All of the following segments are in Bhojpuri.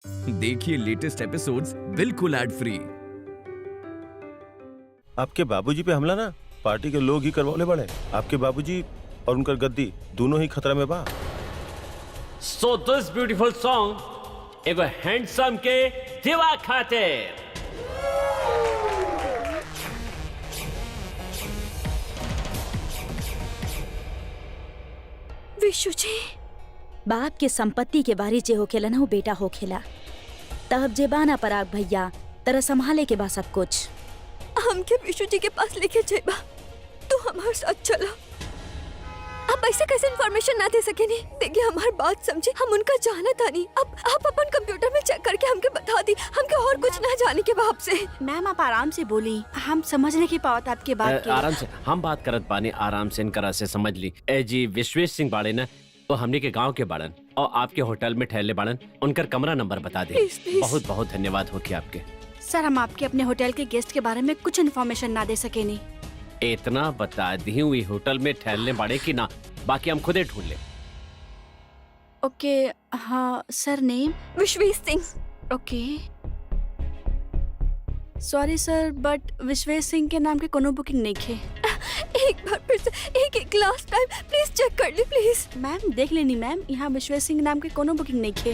देखिए लेटेस्ट एपिसोड्स बिल्कुल एड फ्री। आपके बाबूजी पे हमला ना पार्टी के लोग ही करवाले बड़े। आपके बाबूजी और उनकर गद्दी दोनों ही खतरा में बा। सो दिस ब्यूटीफुल सॉन्ग एगो हैंडसम के दिवा खातिर। विशु जी, बाप के संपत्ति के बारे जे होखेला ना वो बेटा होखेला। तब जे बाना पराग भैया तरह संभाले के बा सब कुछ। हमके विशु जी के पास लेके जाइबा, तू हमारे साथ चला। आप ऐसे कैसे इन्फॉर्मेशन ना दे सके नहीं? देखिए हमारी बात समझे, हम उनका जाना था नहीं। अब आप अपन कंप्यूटर में चेक करके हमके बता दी, हमके और कुछ ना जाने के बाप से। मैम आप आराम से बोली, हम समझ नहीं की पावत आपके बात के। आराम से हम बात करत बानी, आराम से इनकरा से समझ ली। ए जी विश्वेश सिंह बाड़े ना, वो हमने के गांव के बाड़न और आपके होटल में ठहरले बाड़न। उनका कमरा नंबर बता दे। Please, please. बहुत बहुत धन्यवाद होगी आपके। सर हम आपके अपने होटल के गेस्ट के बारे में कुछ इन्फॉर्मेशन ना दे सके नहीं। इतना बता दी हुई होटल में ठहरले बाड़े की ना, बाकी हम खुदे ढूंढ ले। ओके हाँ सर, नेम विश्वेश सिंह। ओके सॉरी सर, बट विश्वेश सिंह के नाम के कोनो बुकिंग नहीं खे। एक बार फिर से, एक लास्ट टाइम प्लीज चेक कर ली प्लीज। मैम देख लेनी मैम, यहाँ विश्वेश सिंह नाम के कोनो बुकिंग नहीं खे।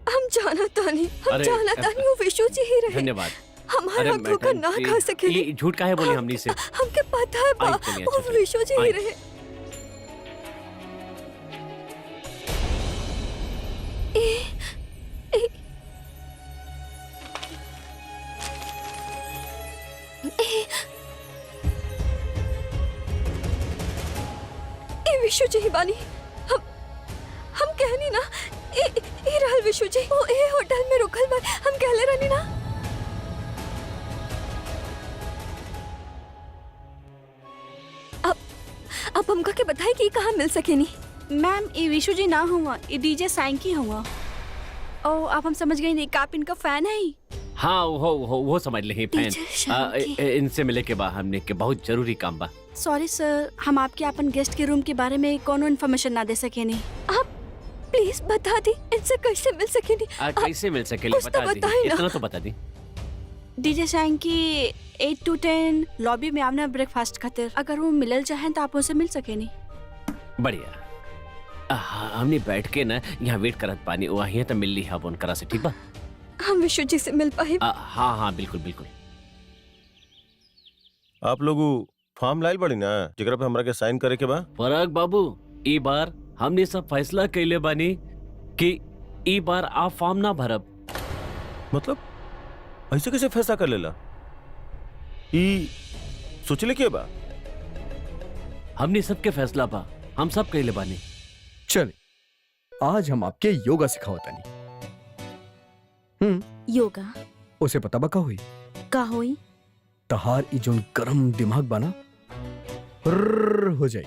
हम जाना था नहीं, हम अरे, जाना था नहीं, वो विशु जी ही रहे। धन्यवाद। हमारा धोखा ना खा सके। ये झूठ काहे बोली हमनी से? हमके पता है बा, आई, चलिए, वो अच्छा, विशु जी ही आई। रहे। ए, ए, ए, ए विशु जी ही बानी। हम कहनी ना, ए रहल विशु जी, वो ए होटल में रुकल बा, हम कहले रहनी ना। अब हमका के बताए कि कहाँ मिल सके नहीं। मैम ये विशु जी ना हुआ, ये डीजे सैंकी हुआ। ओ आप हम समझ गए नहीं, आप इनका फैन है ही। हाँ वो समझ ले फैन। टीचर शांति। इनसे मिले के बाद हमने के बहुत जरूरी काम बा। सॉरी सर, हम आपके अपन गेस्ट के रूम के बारे में कोनो इन्फॉर्मेशन ना दे सके नहीं। आप प्लीज बता दी, इनसे कैसे मिल सके नहीं? कैसे मिल सके कुछ तो बता दी, बताए ना। इतना तो बता दी। डीजे सैंकी 8 to 10 लॉबी में आवना ब्रेकफास्ट खातिर। अगर वो मिलल चाहें तो आप उनसे मिल सके नहीं। बढ़िया। हमने बैठ के ना यहाँ वेट करत पानी, वहीं तो मिल ली है उनकरा से, ठीक बा? हम विशु जी से मिल पाए। हाँ बिल्कुल बिल्कुल। आप लोग फॉर्म लाइल बड़ी ना, जेकरा पे हमरा के साइन करे के बा। पराग बाबू, ई बार हमने सब फैसला कैले बानी कि ई बार आप फॉर्म ना भरब। मतलब ऐसे कैसे फैसला कर लेला? ई सोचले के बा? हमने सबके फैसला बा, हम सब कैले बानी। चले आज हम आपके योगा सिखावतानी। योगा उसे पता बा का हुई? का होई? तहार ई जोन गरम दिमाग बना हुर्र हो जाई,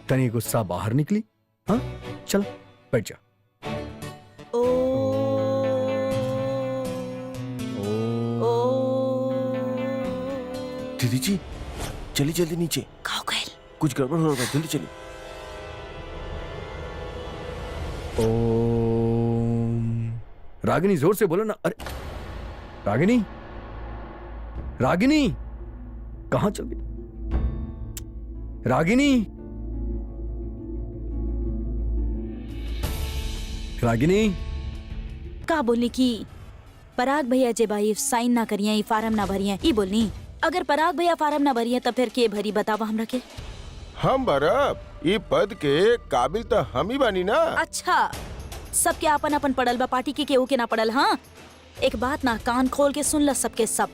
तनी गुस्सा बाहर निकली। हाँ चल बैठ जा। ओ दीदी जी चली जल्दी नीचे, का हो गइल? कुछ गड़बड़ हो रहा है, जल्दी चली। ओम। रागिनी जोर से बोलो ना। अरे रागिनी, रागिनी कहाँ चल गई? रागिनी, रागिनी। का बोलनी की पराग भैया जे भाई साइन ना करिए, ई फार्म ना भरिए, ई बोलनी। अगर पराग भैया फार्म ना भरिए तो फिर के भरी बतावा हमरा के? हम बरब ई पद के काबिल तो हम ही बानी ना। अच्छा, सबके अपन अपन पड़ल बा, पार्टी के केहू के ना पड़ल। हाँ एक बात ना कान खोल के सुन ला सबके सब।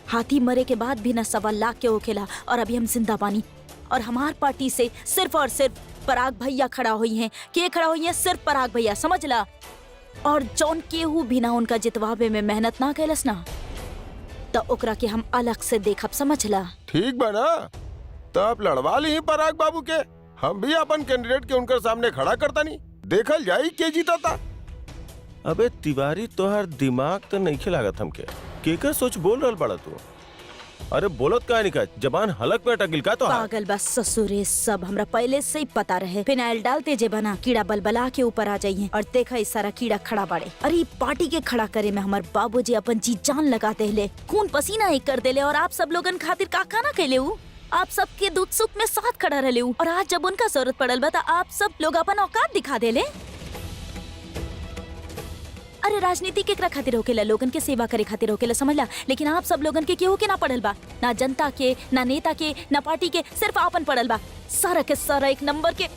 हाथी मरे के बाद भी ना 1.25 के होखेला, और अभी हम जिंदा बानी। और हमार पार्टी से सिर्फ और सिर्फ पराग भैया खड़ा हुई हैं। के खड़ा हुई हैं? सिर्फ पराग भैया, समझ ला। और जौन केहू भी ना उनका जितवाबे में मेहनत ना कैलस ना, तो ओकरा के हम अलग से देखब, समझ ला। ठीक बा ना, तब लड़वा ली पराग बाबू के। हम भी अपन कैंडिडेट के उनकर सामने खड़ा करता नहीं, देखल जाई के जीता था। अबे तिवारी तोहर दिमाग तो नहीं खिलागत हमके। केकर सोच बोल रहल बड़ा तू? अरे बोलत का निका जबान हलक पे अटक गिल का तो पागल बस ससुरे सब हमरा पहले से ही पता रहे। फिनाइल डालते जे बना कीड़ा बलबला के ऊपर आ जाइए और देखा इस सारा कीड़ा खड़ा बाड़े। अरे पार्टी के खड़ा करे में हमार बाबूजी अपन जी जान लगा देले, खून पसीना एक कर देले और आप सब लोगन खातिर का खाना कैले ऊ। आप सबके दुख सुख में साथ खड़ा रहे ऊ और आज जब उनका जरूरत पड़ल बा त आप सब लोग अपन औकात दिखा देले। अरे राजनीति केकरा खातिर होकेला, लोगन के सेवा करे खातिर होकेला, समझला। लेकिन आप सब लोगन के केहू के ना पड़ल बा, ना जनता के, ना नेता के, ना पार्टी के, सिर्फ आपन पड़ल बा। सारा के सारा एक नंबर के।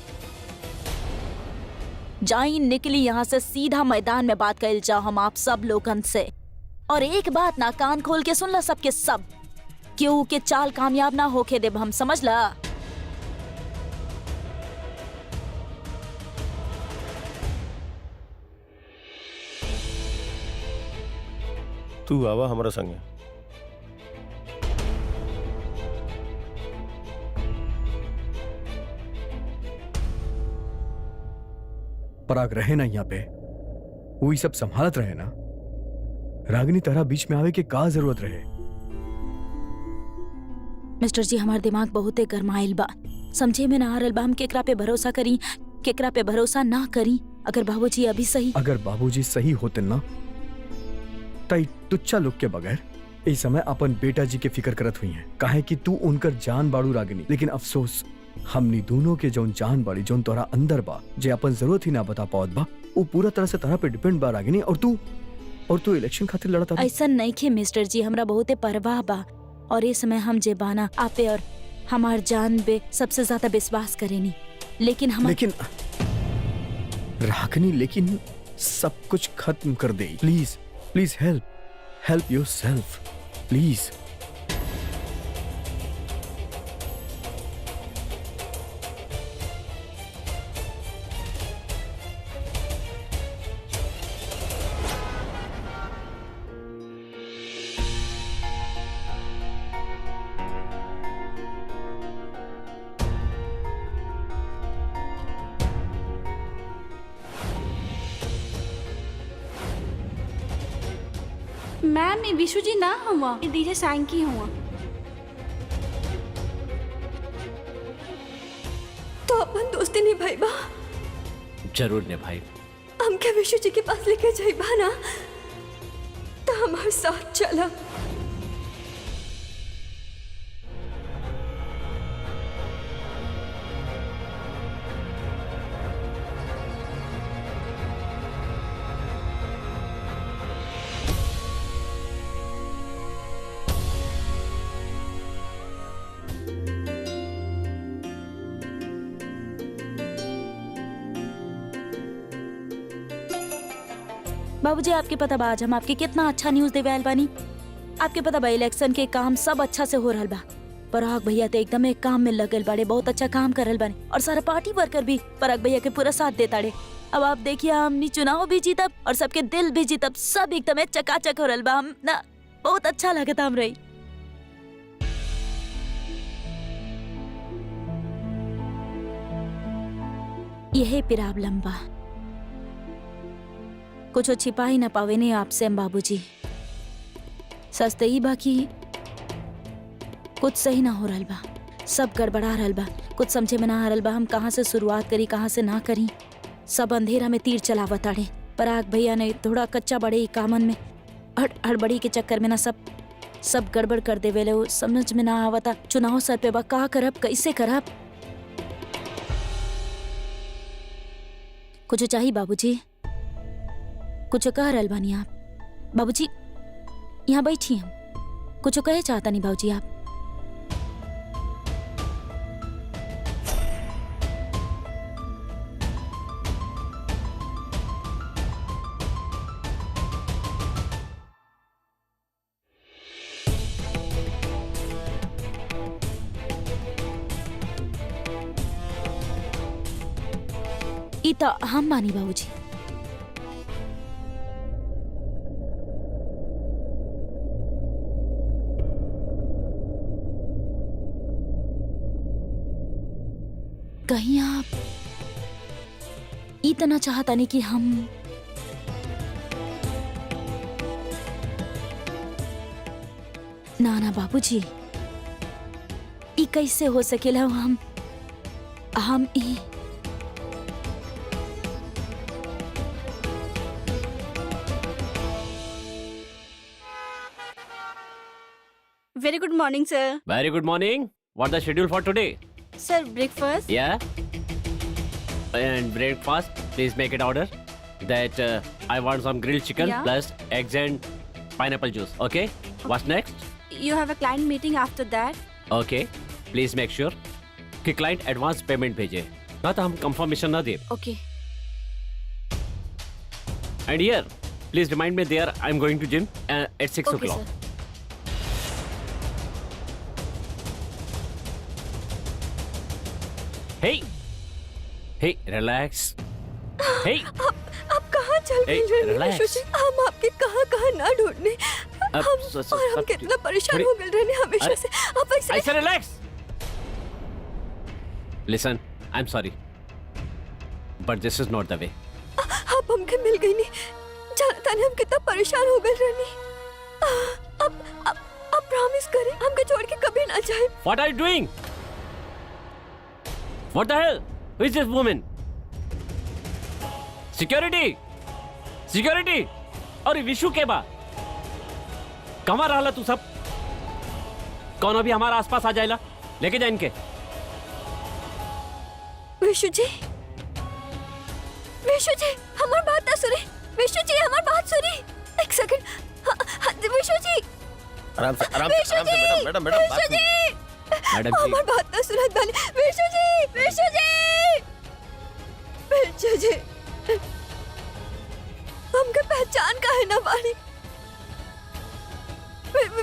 जाई निकली यहाँ से सीधा मैदान में बात कइल जाओ हम आप सब लोगन से। और एक बात ना कान खोल के सुन ला सबके सब, केहू के चाल कामयाब ना होके देब हम, समझला। तू आवा हमारा संगे। पराग रहे ना यहाँ पे, वही सब संभालत रहे ना। रागिनी तरह बीच में आवे के का जरूरत रहे। मिस्टर जी हमार दिमाग बहुते गरमाइल बा, समझे में ना आ रहल बा हम केकरा पे भरोसा करी केकरा पे भरोसा ना करी। अगर बाबूजी अभी सही अगर बाबूजी सही होते ना तई तुच्छा लोग के बगैर इस समय अपन बेटा जी के फिक्र करत हुई है। काहे कि तू उनकर जान बाड़ू रागिनी, लेकिन अफसोस हमनी दोनों के जौन जान बाड़ी जौन तोरा अंदर बा जे अपन जरूरत ही ना बता पावत बा, वो पूरा तरह से तरह पे डिपेंड बा रागिनी। और तू इलेक्शन खातिर लड़ता। ऐसा नहीं खे मिस्टर जी, हमरा बहुते परवाह बा और इस समय हम जे बाना आपे और हमार जान पे सबसे ज्यादा विश्वास करेनी। लेकिन रागिनी लेकिन सब कुछ खत्म कर दे। Please please help yourself please. Ma'am ये विशु जी ना हुआ, ये डीजे सैंकी हुआ। तो अपन दोस्ती निभाइबा, जरूर निभाई। हमके विशु जी के पास लेके जाइबा ना, तो हमारे साथ चला। बाबूजी आपके पता बा आज हम आपके कितना अच्छा न्यूज देवे आइल बानी। आपके पता बा इलेक्शन के काम सब अच्छा से हो रहल बा। पराग भैया तो एकदम एक काम में लगल बाड़े, बहुत अच्छा काम करल बानी और सारा पार्टी वर्कर भी पराग भैया के पूरा साथ देताड़े। अब आप देखिए हमनी चुनाव भी जीतब और सबके दिल भी जीतब, सब एकदम चकाचक हो रहल बा। हम ना बहुत अच्छा लगता हम रही। यही प्रॉब्लम बा, कुछ छिपा ही ना पावे नहीं आपसे हम बाबूजी। सस्ते ही बाकी कुछ सही ना हो रहल बा, सब गड़बड़ा रहल बा, कुछ समझे में ना आ रहल बा हम कहाँ से शुरुआत करी कहाँ से ना करी। सब अंधेरा में तीर चलावत आड़े। पराग भैया ने थोड़ा कच्चा बड़े ही कामन में हड़बड़ी के चक्कर में ना सब गड़बड़ कर देवे ले। समझ में ना आवता चुनाव सर पे बा, का करब कैसे करब। कुछ चाहिए बाबूजी, कुछ कह रहल बानी आप। बाबूजी यहाँ बैठी हम, कुछ कहे चाहता नहीं बाबूजी आप। इता हम बानी बाबूजी। कहीं आप इतना चाहता नहीं कि हम ना ना बाबूजी, ई कैसे हो सकेला? हम E very good morning sir. Very good morning. What the schedule for today? Sir breakfast. Yeah. And breakfast, please make it order. That I want some grilled chicken Yeah. plus eggs and pineapple juice. Okay. What's next? You have a client meeting after that. Okay. Please make sure कि client advance payment भेजे, ना तो हम confirmation ना दे. ओके। And here, please remind me there I'm going to gym at 6 okay o'clock. Sir. Hey, hey, relax. Hey, आप कहाँ चल Hey, रही हैं relax. विशु जी? हम आपके कहाँ ना ढूंढने। अब हम स- और हम सब- कितना परेशान थोड़ी- हो गए रहने हमेशा अरे- से। आप ऐसे I said relax. Listen, I'm sorry, but this is not the way. आप हमके मिल गई नहीं। जानता नहीं हम कितना परेशान हो गए रहने। अब प्रॉमिस करें हमके छोड़ के कभी ना जाए। What are you doing? What the hell? Who is this woman? Security! Security! और विशु के बा कहाँ रहला तू सब? कौन अभी हमारा आसपास आ जाएला? लेके जा इनके। विशु जी, विशु जी, हमारी बात ना सुने। विशु जी, हमारी बात सुने। एक सेकंड। विशु जी, आराम से Vishu ji, madam madam Vishu ji, madam जी, हमारी बात ना सुनत बानी। विशु जी, विशु जी, विशु जी, हमके पहचान का है ना बानी।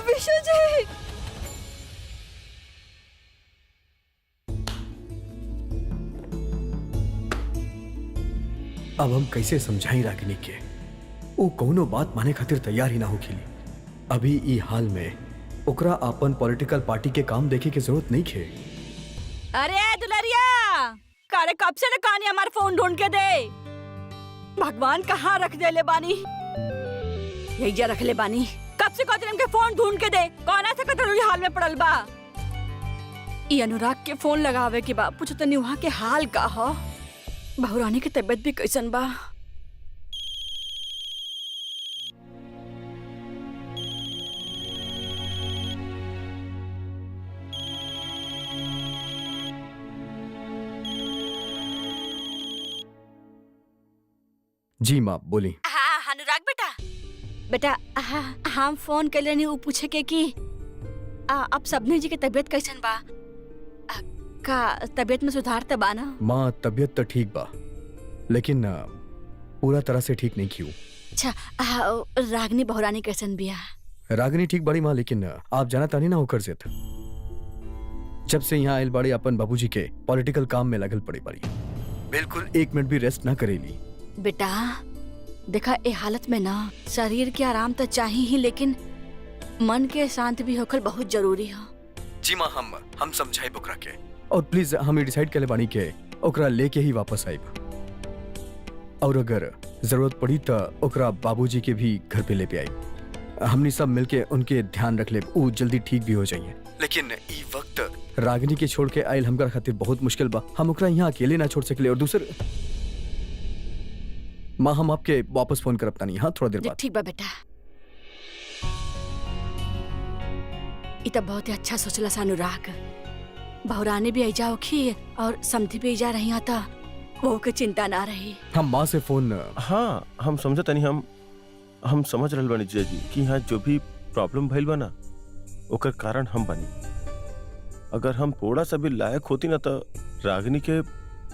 विशु जी, अब हम कैसे समझाई रागिनी के वो कौनो बात माने खातिर तैयार ही ना हो खिली। अभी ई हाल में ओकरा अपन पॉलिटिकल पार्टी के काम देखे की जरूरत नहीं खे। अरे दुलरिया, कारे कब से न कहानी हमारा फोन ढूंढ के दे। भगवान कहाँ रख दे ले बानी? यही जा रख ले बानी। कब से कहते हमके फोन ढूंढ के दे। कौन ऐसे कतरुई हाल में पड़ल बा? ये अनुराग के फोन लगावे के बा। पूछो तनी वहाँ के हाल का हो। बहुरानी की तबीयत भी कैसन बा? जी माँ बोली। हाँ अनुराग बेटा हम फोन कर लेनी वो पूछे के कि अब सबने जी के तबीयत कैसन बा? का तबीयत में सुधार त बा ना? माँ तबीयत तो ठीक बा लेकिन पूरा तरह से ठीक नहीं की हूँ। अच्छा रागनी बहुरानी कैसन बिया? रागिनी ठीक बड़ी माँ, लेकिन आप जाना तानी ना होकर जित जब से यहाँ आयल बड़ी अपन बाबूजी के पॉलिटिकल काम में लगल पड़ी बड़ी, बिल्कुल एक मिनट भी रेस्ट ना करेली। बेटा देखा ए हालत में ना शरीर के आराम तो चाहिए ही, लेकिन मन के शांत भी होकर बहुत जरूरी है। जी माँ हम समझाई ओकरा के, और प्लीज हम डिसाइड कर ले बानी के ओकरा लेके ही वापस आइब, और अगर जरूरत पड़ी तो ओकरा बाबूजी के भी घर पे ले पे आई। हमनी सब मिलके उनके ध्यान रख ले, वो जल्दी ठीक भी हो जाइए। लेकिन ई वक्त रागिनी के छोड़ के आयल हमकर खातिर बहुत मुश्किल बा। हम ओकरा यहाँ अकेले ना छोड़ सकले। और दूसर माँ हम आपके वापस फोन करब तानी, हाँ थोड़ा देर बाद। ठीक बा बेटा। ये तो बहुत ही अच्छा सोचला सा अनुराग। बहुरानी भी आई होखी और समधी भी जा रही था, वो के चिंता ना रही। हम माँ से फोन हाँ हम समझे तनी, हम समझ रहल बानी जीजा जी कि यहाँ जो भी प्रॉब्लम भइल बा ना ओकर कारण हम बनी। अगर हम थोड़ा सा भी लायक होती ना तो रागिनी के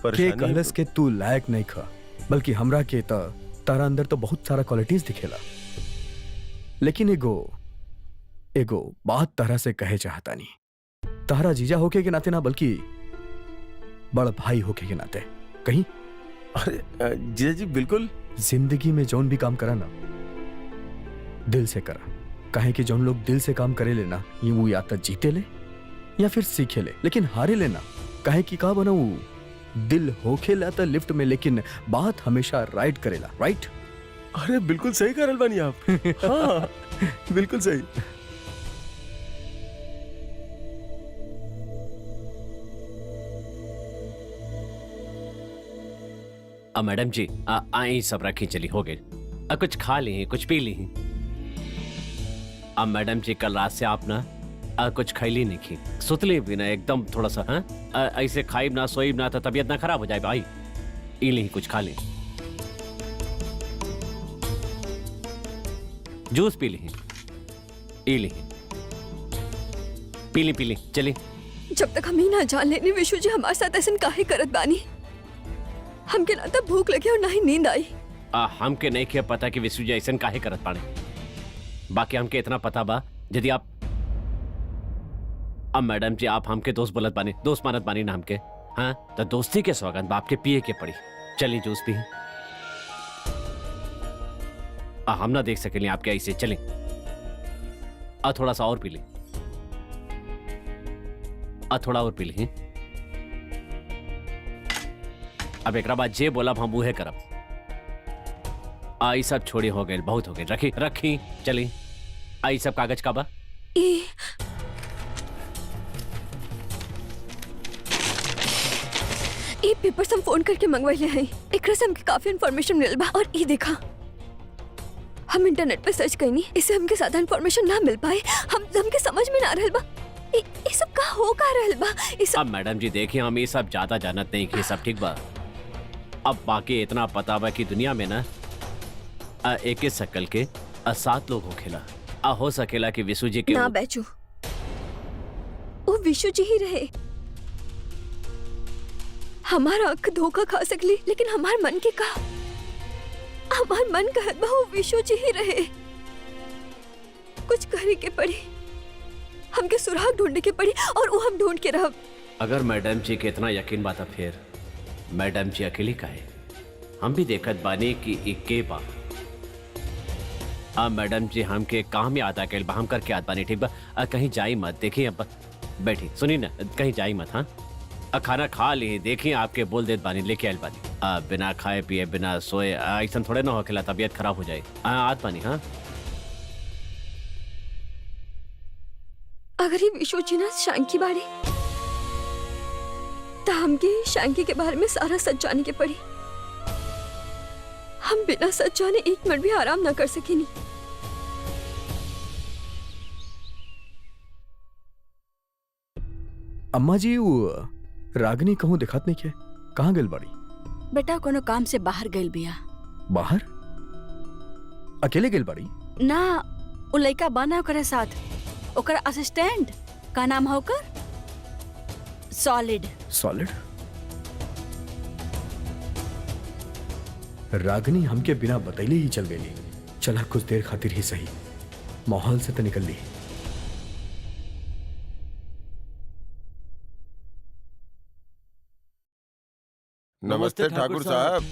के कहलस के तू लायक नहीं खा, बल्कि हमरा के तारा अंदर तो बहुत सारा क्वालिटीज दिखेला। लेकिन एगो बात तारा से कहे चाहता नहीं, तारा जीजा होके के नाते ना बल्कि बड़ भाई होके के नाते कहीं। अरे जीजा जी बिल्कुल। जिंदगी में जौन भी काम करा ना दिल से करा, काहे कि जौन लोग दिल से काम करे लेना ये वो या तो जीते ले या फिर सीखे ले, लेकिन हारे लेना काहे कि का बनाऊ दिल होके लाता लिफ्ट में, लेकिन बात हमेशा राइट करेला। राइट? अरे बिल्कुल सही करल बानी आप। हाँ बिल्कुल सही। मैडम जी आई सब रखी चली हो गई। कुछ खा ली कुछ पी ली। मैडम जी कल रात से आप ना कुछ खैली नहीं की, सुतली भी ना एकदम थोड़ा सा। हाँ ऐसे खाई ना सोई ना तो तबीयत ना खराब हो जाए भाई। ई ली कुछ खा ली, जूस पी ली, ई ली, पी ली चली। जब तक हम ही ना जान लेने विशु जी हमारे साथ ऐसा काहे करत बानी। हमके ना तो भूख लगी और ना ही नींद आई। हमके नहीं किया पता कि विशु जी ऐसा काहे करत पाने। बाकी हमके इतना पता बा यदि आप मैडम जी आप हमके दोस्त बोलत बानी, दोस्त मानत बानी ना हमके। हाँ तो दोस्ती के सौगंध बाप के पिए के पड़ी। चली जूस पी। हम ना देख सकेंगे आपके ऐसे। चलें थोड़ा सा और पी ली, थोड़ा और पी ली। अब एक बाद जे बोला हम उहे करब। आई सब छोड़ी हो गए, बहुत हो गए। रखी रखी चली। आई सब कागज का बा। ये पेपर्स हम फोन करके मंगवाइले हैं। एकरा से हमके काफी इंफॉर्मेशन मिल बा। और ये देखा, हम इंटरनेट पे सर्च कईनी, इससे हमके ज्यादा इंफॉर्मेशन ना मिल पाए। हमके समझ में ना रहल बा ये सब का हो का रहल बा। अब मैडम जी देखिए हम ये सब ज्यादा जानत नहीं कि सब ठीक बा। अब बाकी इतना पता बा कि दुनिया में ना एक ही शक्ल के 7 लोग होखेला। हो सकेला कि विशु जी के ना बैचू, वो विशु जी ही रहे। हमारा आंख धोखा खा सकली, लेकिन हमार मन के का, हमार मन कहत बा वो विशु जी ही रहे। कुछ करे के पड़ी, हमके सुराग ढूंढने के पड़ी और वो हम ढूंढ के रहब। अगर मैडम जी के इतना यकीन बात फिर मैडम जी अकेली का है। हम भी देखत बानी कि इके बा। मैडम जी हमके काम में आता के हम करके आत बानी। ठीक बा कहीं जाई मत। देखिए अब बैठी सुनी ना, कहीं जाई मत। हाँ खाना खा ली, देखिए आपके बोल देत बानी लेके आयल बानी। बिना खाए पिए बिना सोए ऐसा थोड़े ना होखेला, तबीयत खराब हो जाए। आत बानी। हाँ अगर ये विशु जी ना शांकी बाड़ी तो हमके शांकी के बारे में सारा सच जाने के पड़ी। हम बिना सच जाने एक मिनट भी आराम ना कर सकेनी। अम्मा जी वो रागिनी कहूँ दिखात नहीं के, कहाँ गेल बाड़ी? बेटा कोनो काम से बाहर गइल बिया। बाहर अकेले गेल बाड़ी? ना उ लइका बना ओकरे साथ, ओकर असिस्टेंट का नाम है ओकर सॉलिड। सॉलिड? रागिनी हमके बिना बतैले ही चल गई। चला कुछ देर खातिर ही सही, माहौल से तो निकल ली। नमस्ते ठाकुर साहब।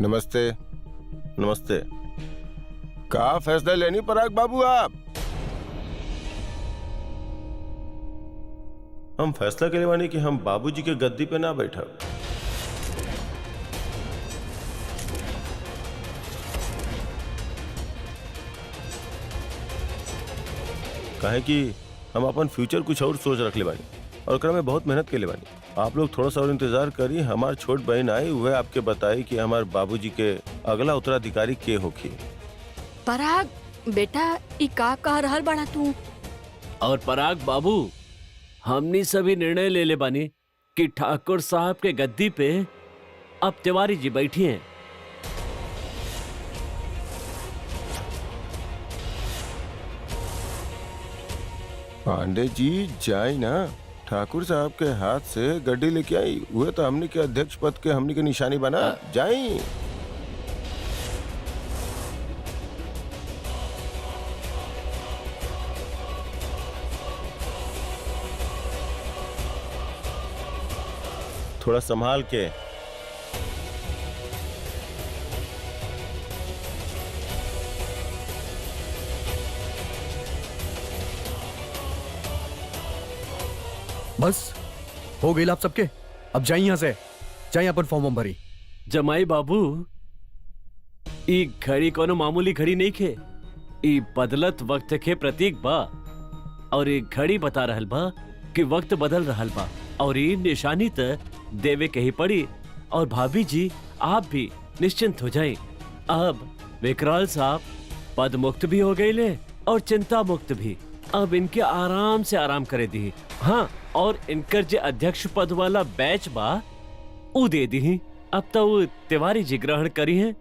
नमस्ते। नमस्ते। का फैसला लेनी पराग बाबू आप? हम फैसला के लिए मानी कि हम बाबूजी के गद्दी पे ना बैठा। काहे कि हम अपन फ्यूचर कुछ और सोच रख ले बानी और ओकरा में बहुत मेहनत के ले बानी। आप लोग थोड़ा सा और इंतजार करी। हमार छोट बहन आई, वह आपके बताई कि हमार बाबूजी के अगला उत्तराधिकारी के होखी। पराग बेटा ई का कह रहल बड़ा तू? और पराग बाबू हमनी सभी निर्णय ले ले बानी कि ठाकुर साहब के गद्दी पे अब तिवारी जी बैठी हैं। पांडे जी जाई ना, ठाकुर साहब के हाथ से गड्डी लेके आई। वह तो हमने के अध्यक्ष पद के हमने के निशानी बना। जाई। थोड़ा संभाल के। बस हो गई आप सबके। अब जाइए यहाँ से, जाइए अपन फॉर्म भरी। जमाई बाबू ई घड़ी कोनो मामूली घड़ी नहीं खे। ई बदलत वक्त के प्रतीक बा और एक घड़ी बता रहल बा कि वक्त बदल रहा बा और ये निशानी त देवे के ही पड़ी। और भाभी जी आप भी निश्चिंत हो जाएं। अब विकराल साहब पद मुक्त भी हो गए ले और चिंता मुक्त भी। अब इनके आराम से आराम करे दी। हाँ, और इनकर जो अध्यक्ष पद वाला बैच बा ऊ दे दी। अब तो वो तिवारी जी ग्रहण करी हैं।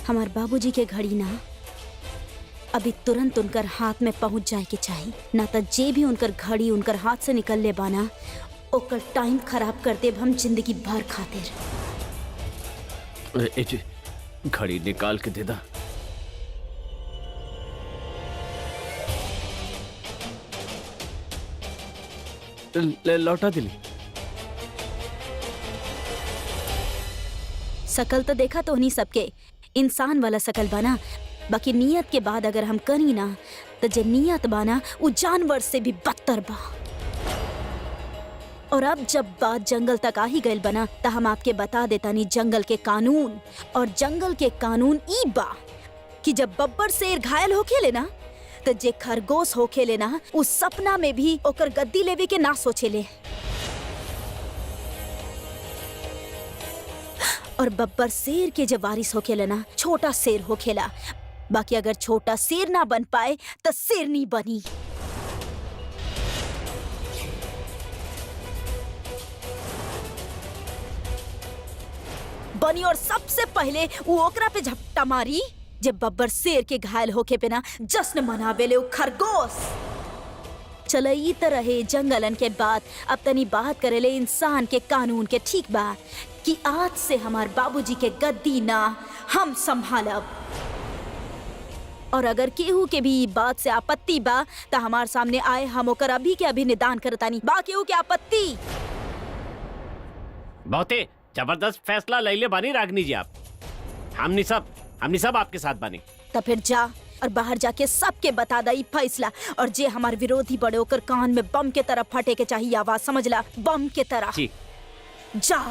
हमार बाबूजी के घड़ी ना अभी तुरंत उनकर हाथ में पहुंच जाए के चाहिए, ना तो जे भी उनकर घड़ी उनकर हाथ से निकल ले बाना ओकर टाइम खराब कर देब हम जिंदगी भर खातिर। घड़ी निकाल के दे दा। लौटा दिली। शकल तो देखा तो नहीं सबके इंसान वाला शकल बना, बाकी नियत के बाद अगर हम करी ना तो जे नियत बाना वो जानवर से भी बदतर बा। और अब जब बात जंगल तक आ ही गइल बना तो हम आपके बता देता नहीं जंगल के कानून। और जंगल के कानून ई बा कि जब बब्बर शेर घायल होके लेना तो जे खरगोश होके लेना उस सपना में भी ओकर गद्दी लेवे के ना सोचे ले। और बब्बर शेर के जब वारिस होखेला ना छोटा शेर होखेला, बाकी अगर छोटा शेर ना बन पाए तो शेर नहीं बनी। बनी और सबसे पहले वो ओकरा पे झपटा मारी जब बब्बर शेर के घायल होके पे ना जश्न मनावेले वो खरगोश। चलो ई तरह है जंगलन के बाद अब तनी बात करेले इंसान के कानून के। ठीक बा कि आज से हमार बाबूजी के गद्दी ना हम संभालब। और अगर केहू के भी बात से आपत्ति बा तो हमार सामने आए, हम ओकर अभी के अभी निदान करतानी। बा केहू के आपत्ति? बहुते जबरदस्त फैसला ले ले बानी रागनी जी आप। हमनी सब आपके साथ बानी। तो फिर जा और बाहर जाके सबके बता दा ई फैसला। और जे हमार विरोधी बड़े ओकर कान में बम के तरह फटे के चाहिए आवाज, समझला? बम के तरह। जी। जा।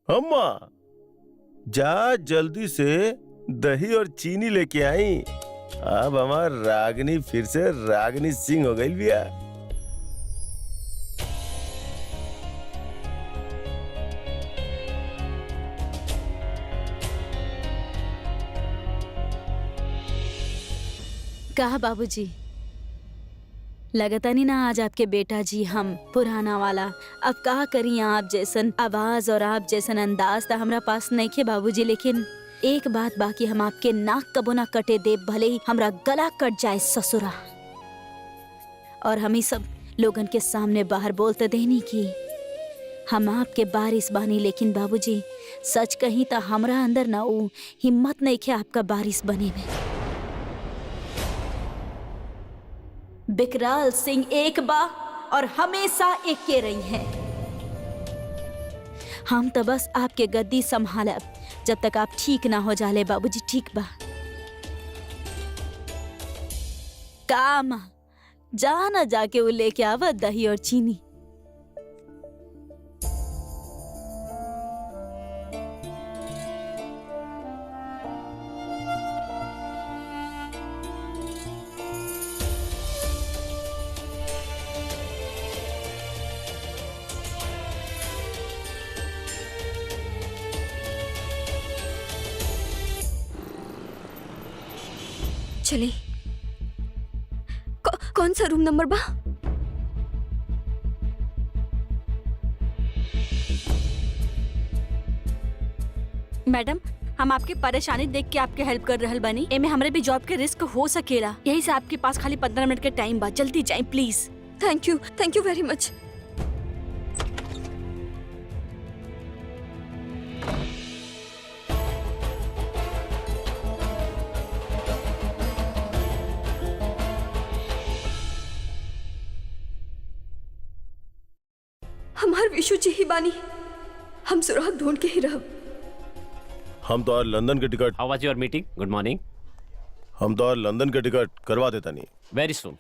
अम्मा जा जल्दी से दही और चीनी लेके आई। अब हमार रागनी फिर से रागनी सिंह हो गई बिया। कहा बाबूजी, लगता नहीं ना आज आपके बेटा जी हम पुराना वाला। अब कहा करी आप जैसन आवाज और आप जैसन अंदाज तो हमरा पास नहीं खे बाबूजी। लेकिन एक बात बाकी, हम आपके नाक कबो ना कटे दे, भले ही हमरा गला कट जाए ससुरा। और हम ही सब लोगन के सामने बाहर बोलते देनी की हम आपके बारिश बानी। लेकिन बाबूजी सच कहीं तो हमरा अंदर ना वो हिम्मत नहीं खे आपका बारिश बने में। विकराल सिंह एक बा और हमेशा एक के रही हैं। हम तो बस आपके गद्दी संभालब जब तक आप ठीक ना हो जाले बाबूजी। ठीक बा? काम जाना जाके वो लेके आवा दही और चीनी। चली। कौन सा रूम नंबर बा? मैडम, हम आपकी परेशानी देख के आपके हेल्प कर रहल बानी। एमे हमरे भी जॉब के रिस्क हो सकेला, यही से आपके पास खाली 15 मिनट के टाइम बा। जल्दी जाएं प्लीज। थैंक यू वेरी मच। हमार विशु जी ही बानी, हम सुराग ढूंढ के ही रहब। हम तो और लंदन के टिकट हाउ वाज योर मीटिंग? Good morning. हम तो और लंदन के टिकट करवा देता नहीं। Very soon.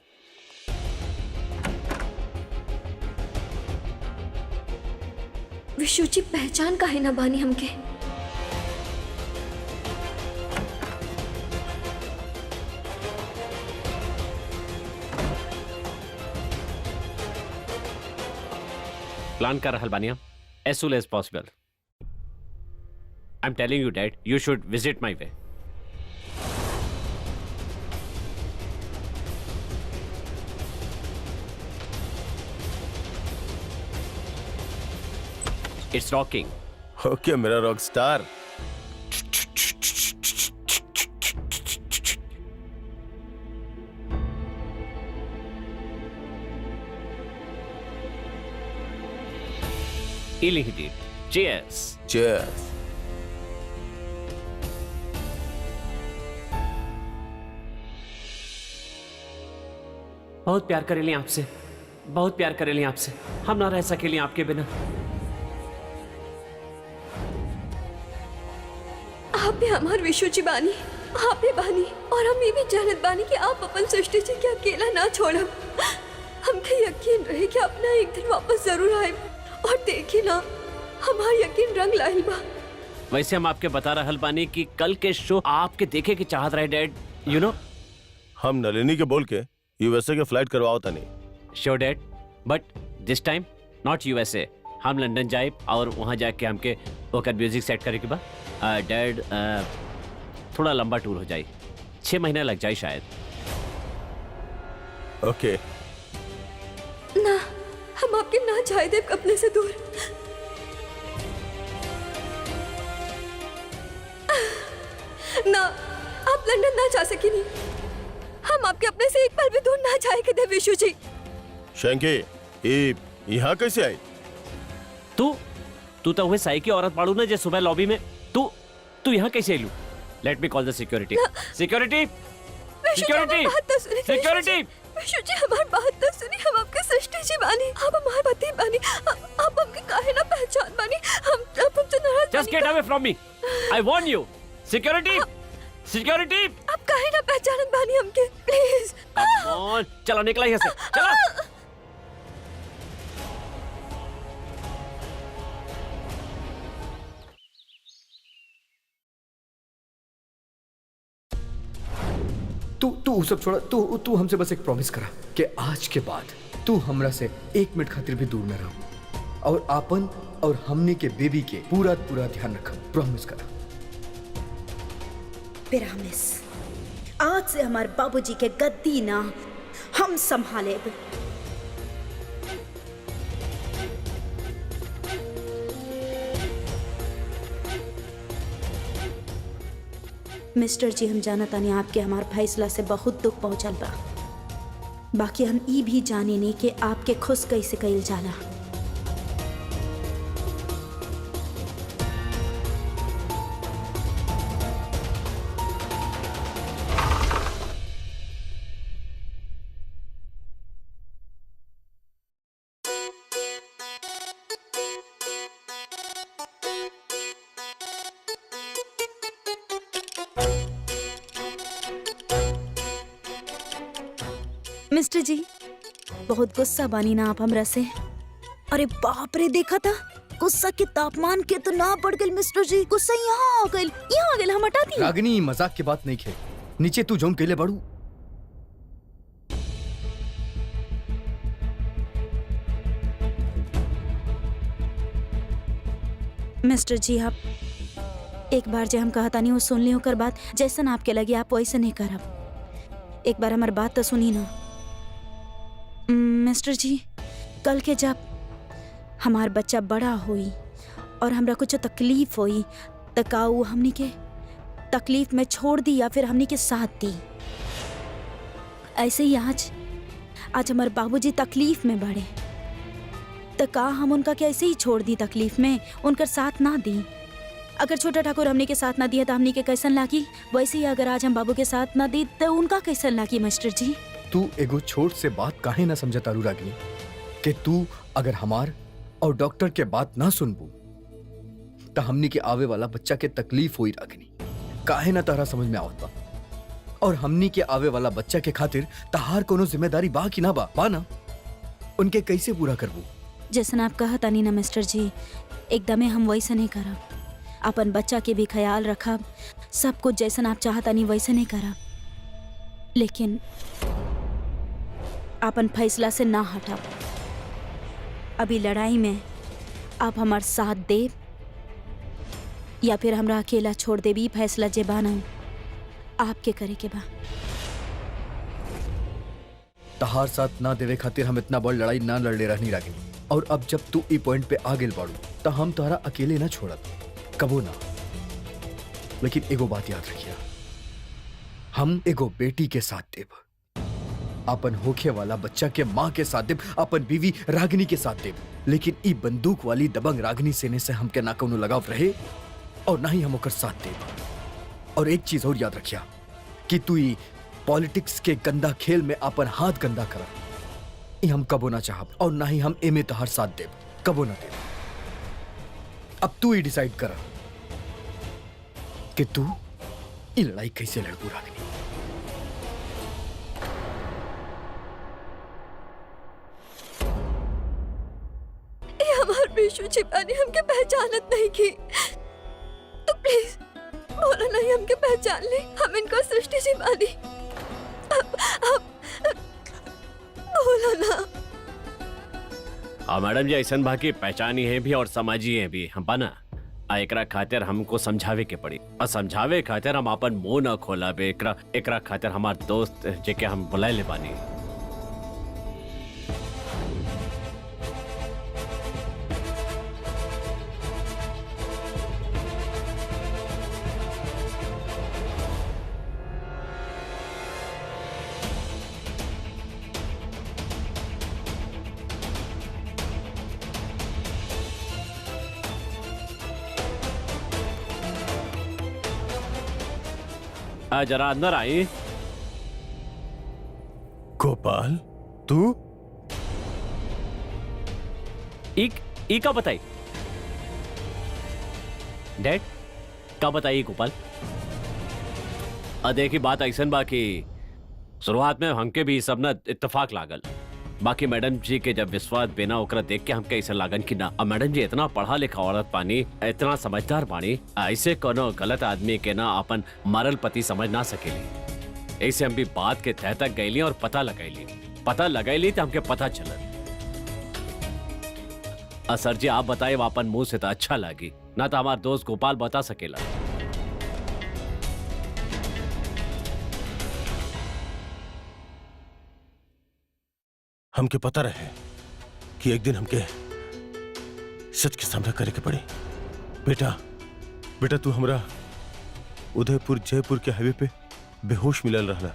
विशु जी पहचान काहे ना बानी हमके? प्लान कर रहल बानी हम as soon as possible. I'm telling you, Dad, you should visit my way. It's rocking. ओके मेरा rock star. Illuminated. Cheers. Cheers. बहुत प्यार करेली आपसे, बहुत प्यार करेली आपसे। हम ना रह सकेली आपके बिना। आप भी हमार विशु जी बानी, आप भी बानी, और हम ये भी जानत बानी कि आप अपन सृष्टि जी के अकेला ना छोड़ब। हमके यकीन रहे कि अपना एक दिन वापस जरूर आए, और देखी ना हमार यकीन रंग लाइल बा। वैसे हम आपके बता रहल बानी कि कल के शो आपके देखे की चाहत रहे डैड, यू नो। हम नलिनी के बोल के यूएसए के फ्लाइट करवाओ तनी। Sure dad, but this time not USA. हम लंदन जाए और वहाँ जाके हमके ओकर म्यूजिक सेट करे के बाद डैड थोड़ा लंबा टूर हो जाए, 6 महीना लग जाए शायद। ओके ना, हम आपके ना जाए देव अपने से दूर। ना, आप लंदन ना जा सकेंगी। हम आपके अपने से एक पल भी दूर ना जाएंगे देव विशु जी। शंकी, ये यहाँ कैसे आई? तू तो वह साई की औरत बाड़ू ना जो सुबह लॉबी में। तू यहाँ कैसे आलू? Let me call the security. Security, security, security. Vishu ji हमारी बात तो सुनी। हम आपके सृष्टि जी बानी, आप हमारे पति बानी, आप हमके काहे ना पहचान बानी। हम तुमसे नाराज। Just get away from me, I warn you. Security, security. आप काहे ना पहचानत बानी हमके, प्लीज। कम ऑन, चलो निकला यहाँ से, चलो। तू सब छोड़ा। तू हमसे बस एक प्रॉमिस करा कि आज के बाद तू हमरा से 1 मिनट खातिर भी दूर न रहो, और आपन और हमने के बेबी के पूरा ध्यान रखा। प्रॉमिस करा। प्रॉमिस। आज से हमारे बाबूजी के गद्दी ना हम संभाले। मिस्टर जी, हम जानत तानी आपके हमार फैसला से बहुत दुख पहुंचल बा, बाकी हम ई भी जाने नहीं कि आपके खुश कैसे कइल जाला। मिस्टर जी, बहुत गुस्सा बानी ना आप हमरा से? अरे बाप रे, देखा था गुस्सा के तापमान के तो ना बढ़ गए मिस्टर जी। गुस्सा यहाँ आ गए, हम हटा दी। रागिनी, मजाक की बात नहीं खे। नीचे तू जौन केले बाड़ू। मिस्टर जी, आप एक बार जो हम कहता नहीं वो सुन ली होकर बात, जैसन आपके लगे आप वैसे नहीं करब। एक बार हमारी बात तो सुनी ना। मिस्टर जी, कल के जब हमार बच्चा बड़ा हुई और हमरा कुछ तकलीफ हुई तो का वो हमनी के तकलीफ में छोड़ दी या फिर हमनी के साथ दी? ऐसे ही आज हमारे बाबूजी तकलीफ में बढ़े तो का हम उनका क्या ऐसे ही छोड़ दी तकलीफ में, उनका साथ ना दी? अगर छोटा ठाकुर हमने के साथ ना दिया तो हमने के कैसन लागी? वैसे ही अगर आज हम बाबू के साथ ना दी तो उनका कैसन लागी? मास्टर जी, तू एगो छोट से बात काहे ना समझ तारू रागिनी कि तू अगर हमार और डॉक्टर के बात ना सुनबू तो हमनी के आवे वाला बच्चा के तकलीफ हुई। रागिनी काहे ना तारा समझ में आवत बा? और हमनी के आवे वाला बच्चा के खातिर तहार कोनो जिम्मेदारी बा कि ना बा ना? उनके कैसे पूरा करबू? जैसन आप कहा तानी ना मिस्टर जी, एकदमे हम वैसे नहीं करब। अपन बच्चा के भी ख्याल रखब, सब कुछ जैसन आप चाहतानी वैसे नहीं करब, लेकिन अपन फैसला से ना हटब। अभी लड़ाई में आप हमार साथ देब या फिर हमरा अकेला छोड़ देबी? फैसला जे बाना आपके करे के बा। तहार साथ ना देवे खातिर हम इतना बड़ लड़ाई ना लड़ले रहनी रागिनी। और अब जब तू ई पॉइंट पे आ गेल बाड़ू तो हम तोहरा अकेले ना छोड़त, कबो ना। लेकिन एगो बात याद रखिया, हम एगो बेटी के साथ देब, अपन होखे वाला बच्चा के माँ के साथ देब, अपन बीवी रागिनी के साथ देब। लेकिन ई बंदूक वाली दबंग रागिनी सेने से हमके ना कोनो लगाव रहे और ना ही हम ओकर साथ देब। और एक चीज और याद रखिया कि तू ई पॉलिटिक्स के गंदा खेल में अपन हाथ गंदा करा, ई हम कबो ना चाहब और ना ही हम एमे तोहर साथ देब, कबो ना देब। अब तू ही डिसाइड करा कि तू ई लड़ाई कैसे लड़बू रागिनी। ये हमार विशु छिपाने हमके पहचानत नहीं की, तो प्लीज बोला नहीं हमके पहचान ले, हम इनको सृष्टि छिपानी। अब बोला ना। हाँ मैडम जी, ऐसा बाकी पहचानी है भी और समझी है भी हम पाना। एकरा खातिर हमको समझावे के पड़ी और समझावे खातिर हम अपन मुंह न खोला बे। एकरा खातिर हमार दोस्त जेके हम बुलाए ले बानी। जरा अंदर आई। गोपाल, तू? ई का बताई डैड, का बताइए गोपाल? देखी बात ऐसा बाकी शुरुआत में हमके भी सब ना इत्तेफाक लागल, बाकी मैडम जी के जब विश्वास बिना ओकरा देख के हमके ऐसा लागन कि ना, अब मैडम जी इतना पढ़ा लिखा औरत पानी, इतना समझदार पानी, ऐसे कोनो गलत आदमी के ना अपन मरल पति समझ ना सकेली। ऐसे हम भी बात के तह तक गईली और पता लगैली तो हमके पता चला। सर जी आप बताए अपन मुंह से तो अच्छा लगी ना, तो हमारे दोस्त गोपाल बता सकेला। हमके पता रहे कि एक दिन हमके सच के सामना करे के पड़ी। बेटा तू हमरा उदयपुर जयपुर के हाईवे पे बेहोश मिलल रहला।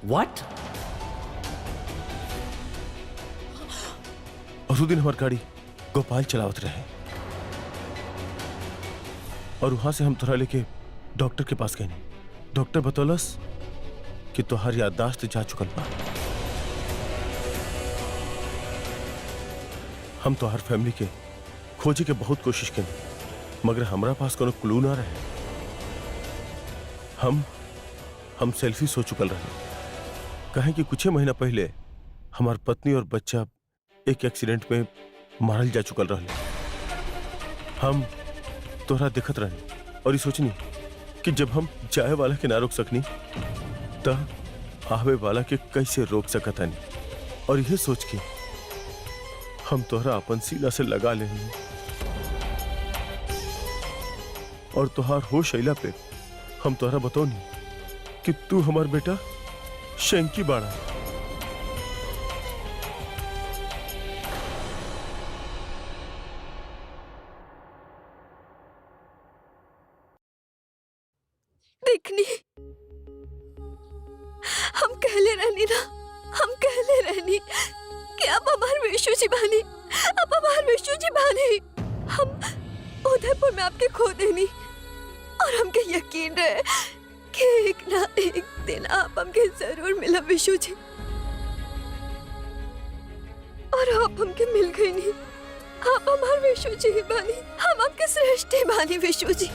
व्हाट? और उस दिन हमार गाड़ी गोपाल चलावत रहे और वहां से हम तोरा लेके डॉक्टर के पास गए। डॉक्टर बतौलस कि तोहार याददाश्त जा चुकल बा। हम तो हर फैमिली के खोजे के बहुत कोशिश की, मगर हमारा पास कोनो क्लू ना रहे। हम सेल्फी सो चुकल रहे, कहे कि कुछ महीना पहले हमार पत्नी और बच्चा एक एक्सीडेंट में मारल जा चुकल रहे। हम तोहरा देखत रहे और ये सोचनी कि जब हम जाए वाला के ना रोक सकनी तब आवे वाला के कैसे रोक सकत हनी। और यह सोच के हम तोहरा अपन सीना से लगा ले और तोहार होश अइला पे हम तोहरा बतौनी कि तू हमार बेटा शंकी बाड़ा। देखनी हम कहले रहनी ना, हम कहले रहनी कि अब हमार विशु जी बानी, अब हमार विशु जी बानी। हम उदयपुर में आपके खो देनी और हमके यकीन रहे कि एक ना एक दिन आप हमके जरूर मिला विशु जी, और आप हमके मिल गई नहीं। आप हमार विशु जी ही बानी, हम आपके श्रेष्ठ बानी विशु जी,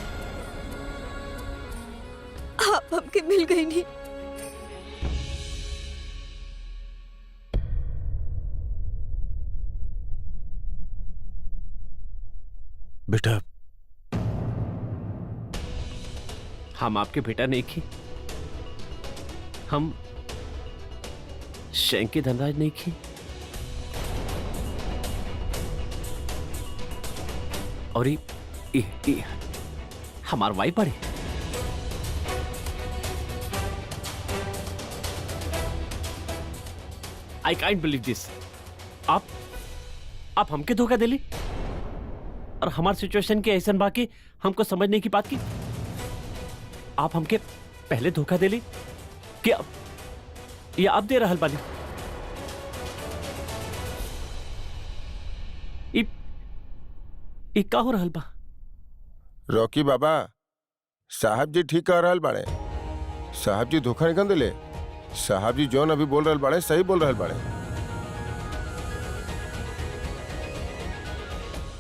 आप हमके मिल गई नहीं। बेटा हम आपके बेटा नहीं की, हम शंकी धनराज नहीं की, और ये हमार वाई पड़े। आई कांट बिलीव दिस। आप हमके धोखा दिली और हमार सिचुएशन के ऐसा बाकी हमको समझने की बात की। आप हमके पहले धोखा दिली कि ये अब दे रहल बानी। का हो रहल बा? रॉकी बाबा, साहब जी ठीक कह रहल बाड़े। साहब जी धोखा निकल दिले। साहब जी जौन अभी बोल रहल बाड़े सही बोल रहल बाड़े।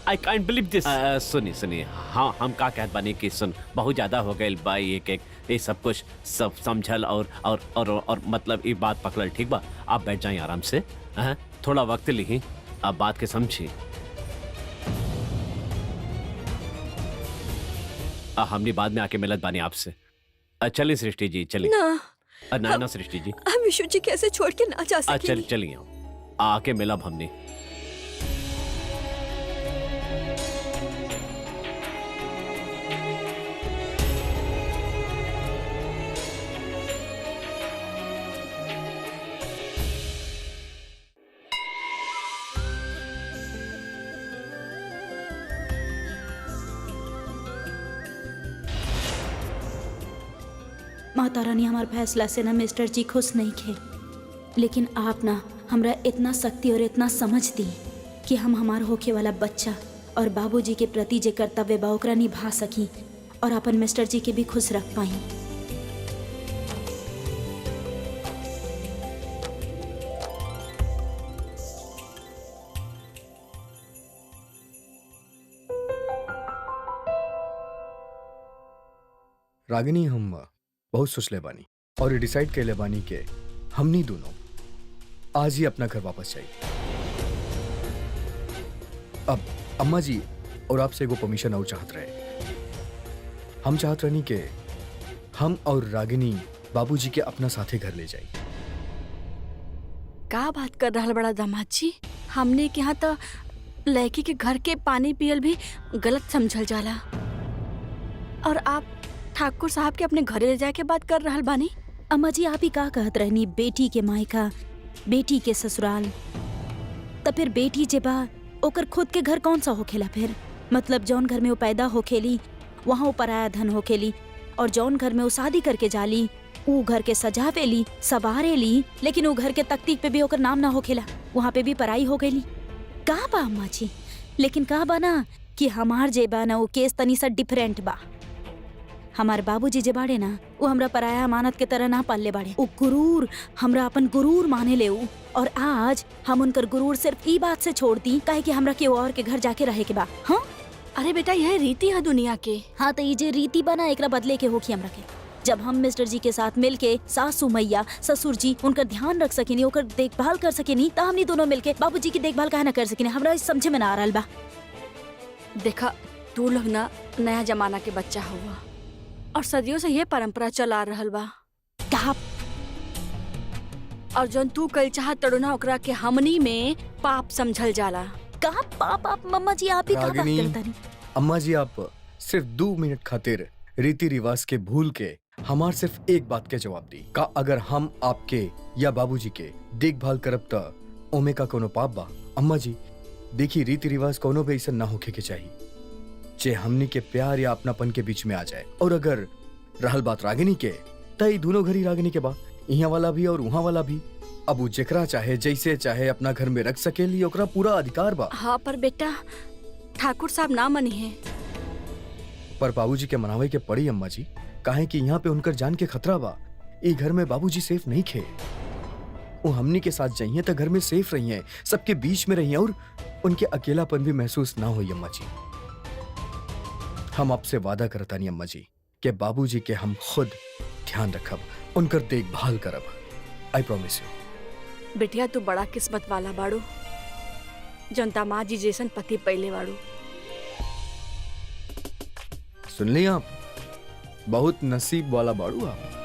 आई कांट बिलीव दिस। सुनी हाँ, हम का कहत बानी कि सुन, बहुत ज्यादा हो गए बाई, एक ये सब कुछ सब समझल और मतलब ये बात पकड़ल। ठीक बा, आप बैठ जाइए आराम से। थोड़ा वक्त ली, आप बात के समझी। हमने बाद में आके मिलत बानी आपसे। चलिए सृष्टि जी, चलिए। ना सृष्टि जी, हम विशु जी कैसे छोड़ के ना जा सकेंगे। चलिए आके मिलब हमने। माता रानी हमार फैसला से ना मिस्टर जी खुश नहीं थे, लेकिन आप ना हमरा इतना शक्ति और इतना समझ दी कि हम हमार होके वाला बच्चा और बाबूजी के प्रति जे कर्तव्य बा ओकरा निभा सकी और अपन मिस्टर जी के भी खुश रख पाई। रागिनी, हम बहुत सोच ले बानी और डिसाइड कर ले बानी के हमनी दोनों आज ही अपना घर वापस जाए। अब अम्मा जी और आपसे एगो परमिशन और चाहत रहे। हम चाहत रहनी के हम और रागिनी बाबूजी के अपना साथे घर ले जाए। का बात कर रहा बड़ा दामाद जी? हमने के यहाँ तो लड़की के घर के पानी पियल भी गलत समझल जाला, और आप ठाकुर साहब के अपने घरे ले जाके बात कर रहल बानी। अम्मा जी, आप ही का कहत रहनी, बेटी के मायका, बेटी के ससुराल, तब फिर बेटी जे बा ओकर खुद के घर कौन सा होखेला? फिर मतलब जौन घर में वो पैदा होखेली वहाँ वो पराया धन होखेली, और जौन घर में वो शादी करके जाली वो घर के सजावेली सवारेली, लेकिन वो घर के तख्तीक पे भी ओकर नाम ना होखेला, वहाँ पे भी पराई हो गईली। का बा अम्मा जी? लेकिन का बा ना कि हमार जे बा ना वो केस तनी सा डिफरेंट बा। हमारे बाबूजी जे बाड़े ना वो हमरा पराया अमानत के तरह ना पाले बाड़े। वो गुरूर हमरा अपन गुरूर माने ले, और आज हम उनकर गुरूर सिर्फ ई बात से छोड़ दी काहे कि हमरा के और के घर जाके रहे के बा। हाँ अरे बेटा, यह रीति है दुनिया के। हाँ, तो ये जे रीति बना एकरा बदले के होखी हमरा के। जब हम मिस्टर जी के साथ मिलके सासू मैया ससुर जी उनकर ध्यान रख सकेनी, ओकर देखभाल कर सकेनी, तो हमनी दोनों मिलके बाबूजी की देखभाल काहे ना कर सकेनी? हमरा समझे में ना आ रहल बा। देखा, तू लोग ना नया जमाना के बच्चा हुआ, और सदियों से ये परंपरा चला रहल बा। का और जौन तू कल चाह तड़ुना ओकरा के हमनी में पाप समझल जाला। का पाप? आप मम्मा जी आप ही का बात रागिनी, करता नहीं? अम्मा जी, आप सिर्फ 2 मिनट खातिर रीति रिवाज के भूल के हमार सिर्फ एक बात के जवाब दी का अगर हम आपके या बाबूजी के देखभाल करब त ओमे का कोनो पाप बा? अम्मा जी देखी, रीति रिवाज कोनो भी ऐसा ना होके के चाहिए जे हमनी के प्यार या अपनापन के बीच में आ जाए। और अगर रहल बात रागिनी के, तई दोनों घर ही रागिनी के बा, यहाँ वाला भी और वहाँ वाला भी। अब वो जेकरा चाहे जैसे चाहे अपना घर में रख सकेली, ओकरा पूरा अधिकार बा। हाँ पर बेटा ठाकुर साहब ना मनी है। पर बाबूजी के मनावे के पड़ी अम्मा जी, काहे कि यहाँ पे उनकर जान के खतरा बा। ये घर में बाबूजी सेफ नहीं खे। वो हमनी के साथ जाइए तो घर में सेफ रही हैं, सबके बीच में रही हैं और उनके अकेलापन भी महसूस ना हो। अम्मा जी हम आपसे वादा करता नहीं अम्मा जी कि बाबूजी के हम खुद ध्यान रखब, उनकर देखभाल करब। I promise you. बिटिया तू बड़ा किस्मत वाला बाड़ू, जनता माँ जी जैसन पति पहले बाड़ू। सुन ली आप, बहुत नसीब वाला बाड़ू आप।